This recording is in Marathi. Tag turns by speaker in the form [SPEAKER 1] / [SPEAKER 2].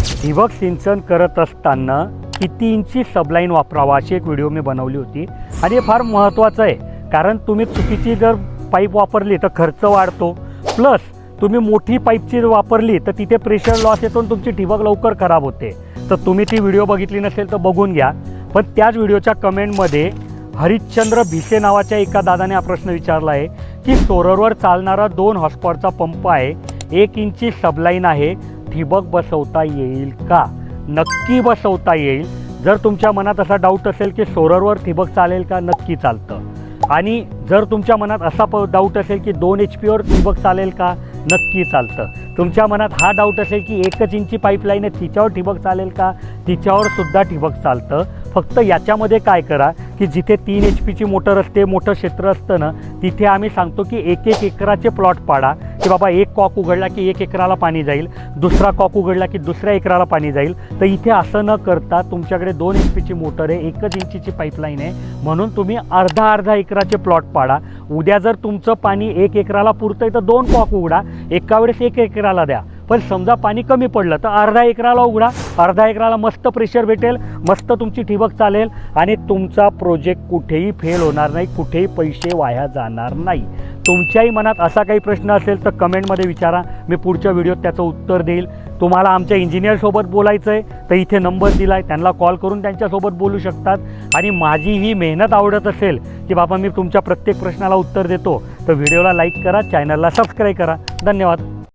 [SPEAKER 1] ठिबक सिंचन करत असताना किती इंची सबलाईन वापरावा अशी एक व्हिडिओ मी बनवली होती आणि हे फार महत्त्वाचं आहे. कारण तुम्ही चुकीची जर पाईप वापरली तर खर्च वाढतो, प्लस तुम्ही मोठी पाईपची वापरली तर तिथे प्रेशर लॉस येतो आणि तुमची ठिबक लवकर खराब होते. तर तुम्ही ती व्हिडिओ बघितली नसेल तर बघून घ्या. पण त्याच व्हिडिओच्या कमेंटमध्ये हरिश्चंद्र भिसे नावाच्या एका दादाने हा प्रश्न विचारला आहे की सोलरवर चालणारा 2 हॉर्सपॉवरचा पंप आहे, 1 इंची सबलाईन आहे, ठिबक बसवता येईल का? नक्की बसवता येईल. जर तुमच्या मनात असा डाऊट असेल की सोलरवर ठिबक चालेल का, नक्की चालतं. आणि जर तुमच्या मनात असा डाऊट असेल की 2 HP ठिबक चालेल का, नक्की चालतं. तुमच्या मनात हा डाऊट असेल की 1 इंची पाईपलाईन आहे तिच्यावर ठिबक चालेल का, तिच्यावर सुद्धा ठिबक चालतं. फक्त याच्यामध्ये काय करा की जिथे 3 HPची मोटर असते, मोठं क्षेत्र असतं ना, तिथे आम्ही सांगतो की 1-1 एकराचे प्लॉट पाडा की बाबा एक कॉक उघडला की 1 एकराला पाणी जाईल, दुसरा कॉक उघडला की दुसऱ्या एकराला पाणी जाईल. तर इथे असं न करता तुमच्याकडे 2 HPची मोटर आहे, 1 इंचीची पाईपलाईन आहे, म्हणून तुम्ही अर्धा एकराचे प्लॉट पाडा. उद्या जर तुमचं पाणी 1 एकराला पुरतं आहे तर 2 कॉक उघडा, एका वेळेस 1 एकराला द्या. पण समजा पाणी कमी पडलं तर अर्धा एकराला उघडा, अर्धा एकराला मस्त प्रेशर भेटेल, मस्त तुमची ठिबक चालेल आणि तुमचा प्रोजेक्ट कुठेही फेल होणार नाही, कुठेही पैसे वाया जाणार नाही. तुमच्याही मनात असा काही प्रश्न असेल तर कमेंटमध्ये विचारा, मी पुढच्या व्हिडिओत त्याचं उत्तर देईल. तुम्हाला आमच्या इंजिनियरसोबत बोलायचं आहे तर इथे नंबर दिला आहे, त्यांना कॉल करून त्यांच्यासोबत बोलू शकतात. आणि माझी ही मेहनत आवडत असेल की बाबा मी तुमच्या प्रत्येक प्रश्नाला उत्तर देतो तर व्हिडिओला लाईक करा, चॅनलला सबस्क्राईब करा. धन्यवाद.